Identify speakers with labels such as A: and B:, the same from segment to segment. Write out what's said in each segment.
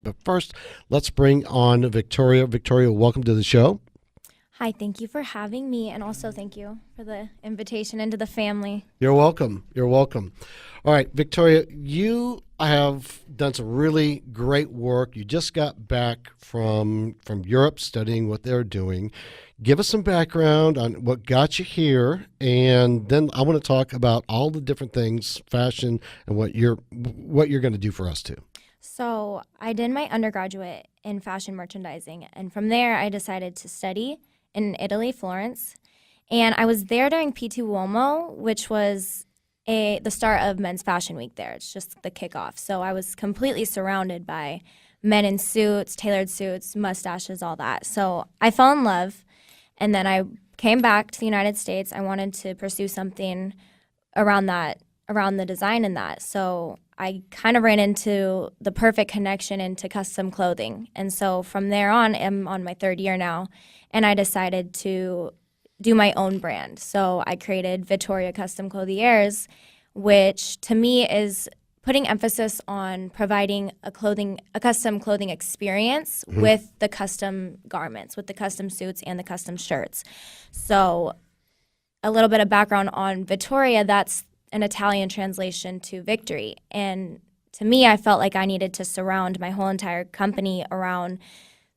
A: But first, let's bring on Victoria. Victoria, welcome to the show.
B: Hi, thank you for having me, and also thank you for the invitation into the family.
A: You're welcome. You're welcome. All right, Victoria, you have done some really great work. You just got back from Europe studying what they're doing. Give us some background on what got you here, and then I want to talk about all the different things, fashion, and what you're going to do for us too.
B: So I did my undergraduate in fashion merchandising, and from there I decided to study in Italy, Florence. And I was there during P2 Uomo, which was the start of Men's Fashion Week there. It's just the kickoff. So I was completely surrounded by men in suits, tailored suits, mustaches, all that. So I fell in love, and then I came back to the United States. I wanted to pursue something around the design in that. So I kind of ran into the perfect connection into custom clothing. And so from there on, I'm on my third year now, and I decided to do my own brand. So I created VITTORIA Custom Clothiers, which to me is putting emphasis on providing a custom clothing experience with the custom garments, with the custom suits and the custom shirts. So a little bit of background on Vittoria, that's an Italian translation to victory. And to me, I felt like I needed to surround my whole entire company around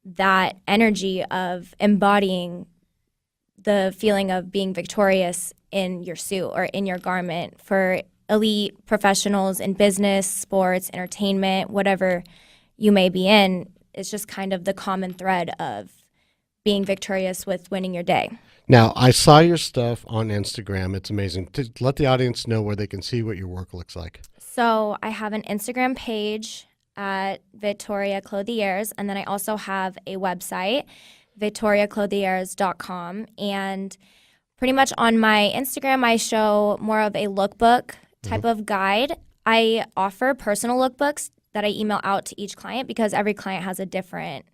B: that energy of embodying the feeling of being victorious in your suit or in your garment for elite professionals in business, sports, entertainment, whatever you may be in. It's just kind of the common thread of being victorious with winning your day.
A: Now, I saw your stuff on Instagram. It's amazing. To let the audience know where they can see what your work looks like.
B: So I have an Instagram page at Vittoria Clothiers, and then I also have a website, VITTORIAClothiers.com. And pretty much on my Instagram, I show more of a lookbook type of guide. I offer personal lookbooks that I email out to each client because every client has a different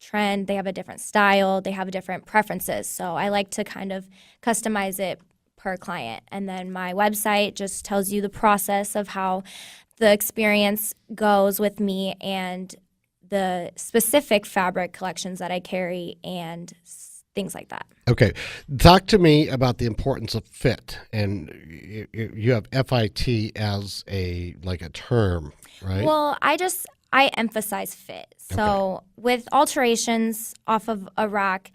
B: trend, they have a different style, they have different preferences. So I like to kind of customize it per client. And then my website just tells you the process of how the experience goes with me and the specific fabric collections that I carry and things like that.
A: Okay. Talk to me about the importance of fit. And you have FIT as a term, right?
B: Well, I emphasize fit. So with alterations off of a rack,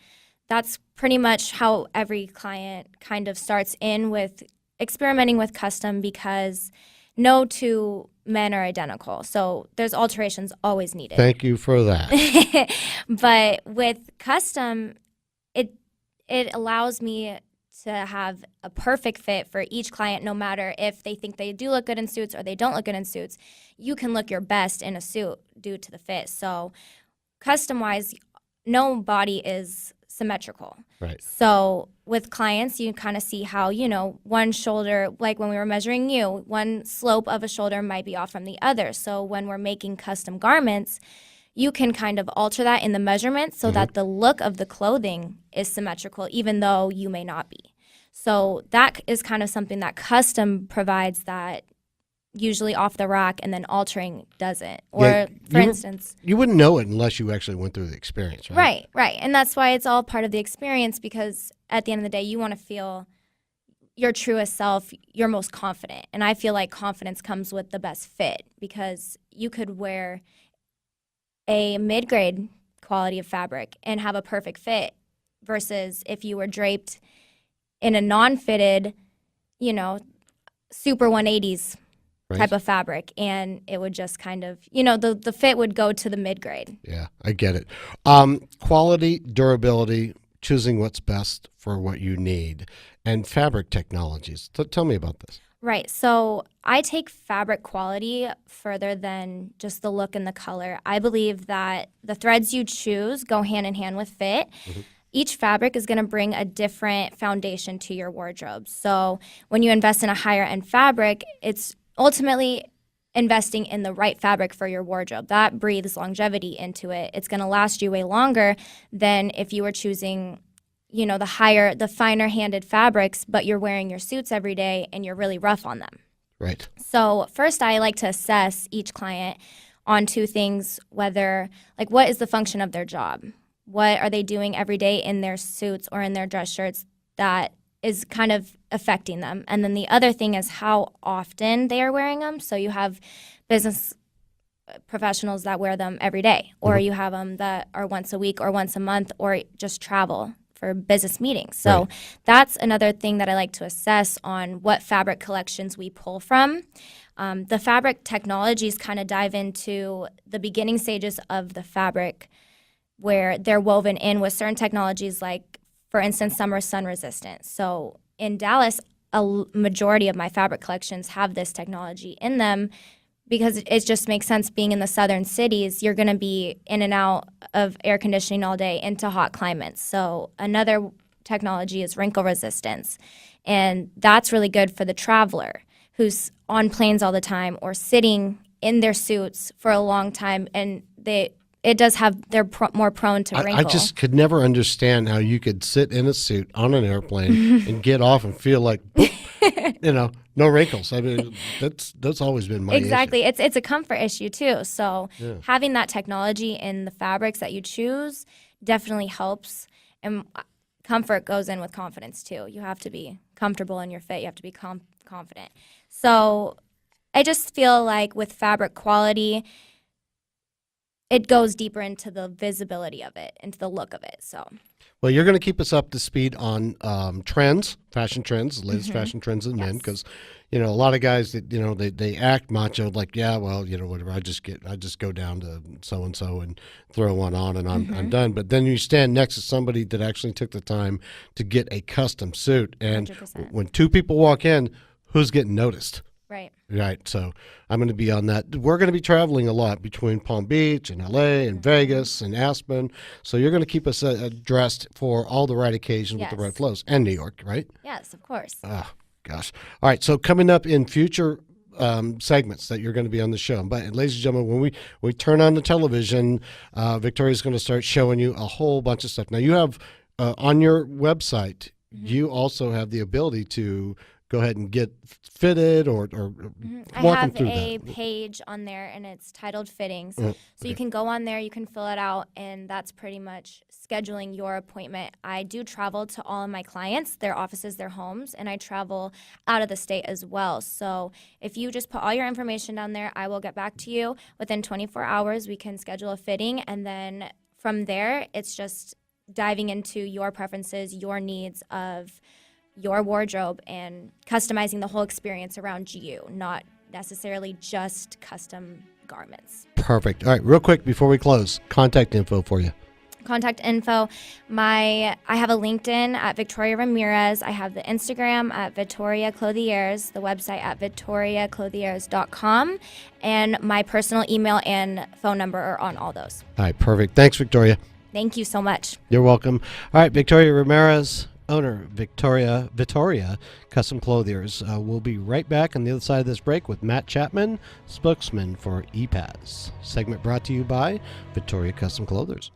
B: that's pretty much how every client kind of starts in with experimenting with custom because no two men are identical. So there's alterations always needed.
A: Thank you for that.
B: But with custom, it allows me to have a perfect fit for each client, no matter if they think they do look good in suits or they don't look good in suits. You can look your best in a suit due to the fit. So custom-wise, no body is symmetrical.
A: Right.
B: So with clients, you kind of see how, one shoulder, like when we were measuring you, one slope of a shoulder might be off from the other. So when we're making custom garments, you can kind of alter that in the measurements so that the look of the clothing is symmetrical, even though you may not be. So that is kind of something that custom provides that usually off the rack and then altering doesn't. Or, for instance...
A: You wouldn't know it unless you actually went through the experience, right?
B: Right. And that's why it's all part of the experience because at the end of the day, you want to feel your truest self, your most confident. And I feel like confidence comes with the best fit because you could wear a mid-grade quality of fabric and have a perfect fit versus if you were draped in a non-fitted, super 180s type of fabric, and it would just kind of, the fit would go to the mid-grade.
A: Yeah, I get it. Quality, durability, choosing what's best for what you need, and fabric technologies. Tell me about this.
B: Right. So I take fabric quality further than just the look and the color. I believe that the threads you choose go hand in hand with fit. Each fabric is going to bring a different foundation to your wardrobe. So when you invest in a higher end fabric, it's ultimately investing in the right fabric for your wardrobe. That breathes longevity into it. It's going to last you way longer than if you were choosing the finer handed fabrics, but you're wearing your suits every day and you're really rough on them.
A: Right.
B: So first I like to assess each client onto things, whether, like, what is the function of their job? What are they doing every day in their suits or in their dress shirts that is kind of affecting them? And then the other thing is how often they are wearing them. So you have business professionals that wear them every day, or you have them that are once a week or once a month, or just travel for business meetings. So that's another thing that I like to assess on what fabric collections we pull from. The fabric technologies kind of dive into the beginning stages of the fabric, where they're woven in with certain technologies, like, for instance, some are sun resistant. So in Dallas, a majority of my fabric collections have this technology in them, because it just makes sense. Being in the southern cities, you're going to be in and out of air conditioning all day into hot climates. So another technology is wrinkle resistance, and that's really good for the traveler who's on planes all the time or sitting in their suits for a long time, and they're more prone to wrinkle.
A: I just could never understand how you could sit in a suit on an airplane and get off and feel like, boop, no wrinkles. I mean, that's always been my
B: exactly.
A: issue.
B: It's a comfort issue too. So having that technology in the fabrics that you choose definitely helps. And comfort goes in with confidence too. You have to be comfortable in your fit. You have to be confident. So I just feel like with fabric quality, it goes deeper into the visibility of it, into the look of it. So,
A: well, you're going to keep us up to speed on trends, fashion trends, the latest fashion trends in men, because a lot of guys that they act macho, like, yeah, well, whatever. I just go down to so and so and throw one on, and I'm done. But then you stand next to somebody that actually took the time to get a custom suit, and
B: 100%.
A: When two people walk in, who's getting noticed?
B: Right.
A: So I'm going to be on that. We're going to be traveling a lot between Palm Beach and LA and Vegas and Aspen. So you're going to keep us dressed for all the right occasions with the right flows. And New York, right?
B: Yes, of course.
A: Oh, gosh. All right. So coming up in future segments that you're going to be on the show. But ladies and gentlemen, when we turn on the television, Victoria's going to start showing you a whole bunch of stuff. Now you have on your website, you also have the ability to go ahead and get fitted or
B: I
A: walk
B: have
A: them through
B: a
A: that.
B: page on there, and it's titled Fittings. So you can go on there, you can fill it out, and that's pretty much scheduling your appointment. I do travel to all of my clients, their offices, their homes, and I travel out of the state as well. So if you just put all your information down there, I will get back to you. Within 24 hours, we can schedule a fitting, and then from there, it's just diving into your preferences, your needs of your wardrobe, and customizing the whole experience around you, not necessarily just custom garments.
A: Perfect. All right, real quick before we close, contact info for you.
B: Contact info. I have a LinkedIn at Victoria Ramirez. I have the Instagram at Vittoria Clothiers, the website at VITTORIACLOTHIERS.com, and my personal email and phone number are on all those.
A: All right, perfect. Thanks, Victoria.
B: Thank you so much.
A: You're welcome. All right, Victoria Ramirez, owner, Vittoria Custom Clothiers. We'll be right back on the other side of this break with Matt Chapman, spokesman for EPAS. Segment brought to you by Vittoria Custom Clothiers.